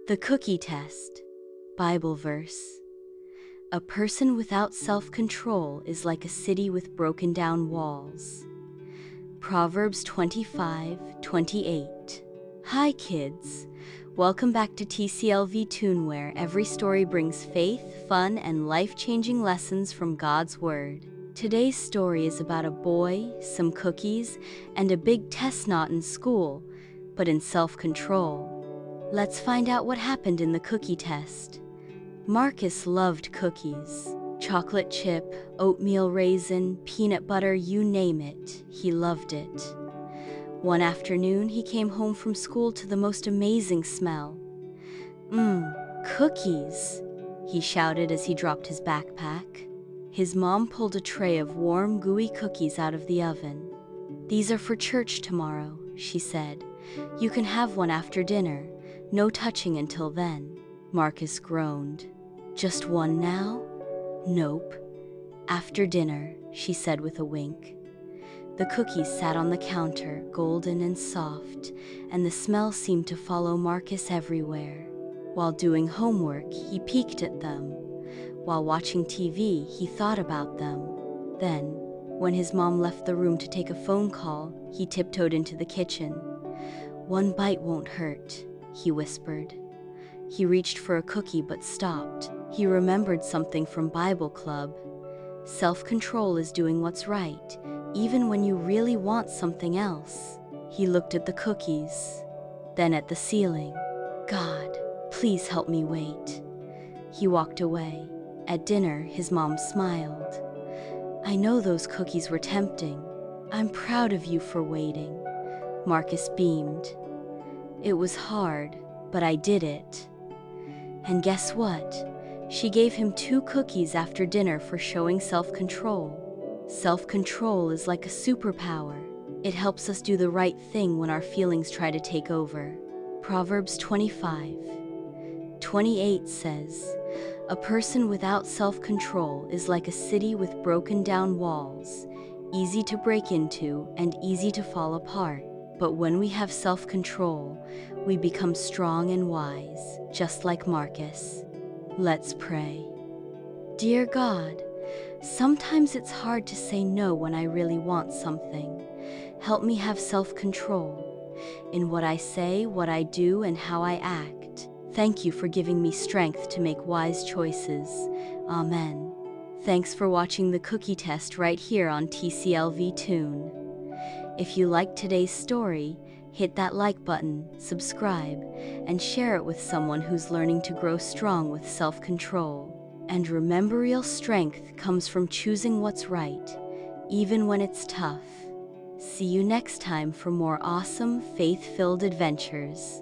The Cookie Test. Bible verse. A person without self-control is like a city with broken down walls. Proverbs 25:28. Hi kids. Welcome back to TCLV TOON, where every story brings faith, fun, and life-changing lessons from God's Word. Today's story is about a boy, some cookies, and a big test not in school, but in self-control. Let's find out what happened in the cookie test. Marcus loved cookies. Chocolate chip, oatmeal raisin, peanut butter, you name it, he loved it. One afternoon, he came home from school to the most amazing smell. Cookies, he shouted as he dropped his backpack. His mom pulled a tray of warm, gooey cookies out of the oven. "These are for church tomorrow," she said. "You can have one after dinner. No touching until then." Marcus groaned. "Just one now?" "Nope. After dinner," she said with a wink. The cookies sat on the counter, golden and soft, and the smell seemed to follow Marcus everywhere. While doing homework, he peeked at them. While watching TV, he thought about them. Then, when his mom left the room to take a phone call, he tiptoed into the kitchen. "One bite won't hurt," he whispered. He reached for a cookie but stopped. He remembered something from Bible Club. Self-control is doing what's right, even when you really want something else. He looked at the cookies, then at the ceiling. "God, please help me wait." He walked away. At dinner, his mom smiled. "I know those cookies were tempting. I'm proud of you for waiting." Marcus beamed. "It was hard, but I did it." And guess what? She gave him 2 cookies after dinner for showing self-control. Self-control is like a superpower. It helps us do the right thing when our feelings try to take over. Proverbs 25:28 says, "A person without self-control is like a city with broken down walls, easy to break into and easy to fall apart. But when we have self-control, we become strong and wise, just like Marcus." Let's pray. Dear God, sometimes it's hard to say no when I really want something. Help me have self-control in what I say, what I do, and how I act. Thank you for giving me strength to make wise choices. Amen. Thanks for watching the cookie test right here on TCLV TOON. If you liked today's story, hit that like button, subscribe, and share it with someone who's learning to grow strong with self-control. And remember, real strength comes from choosing what's right, even when it's tough. See you next time for more awesome, faith-filled adventures.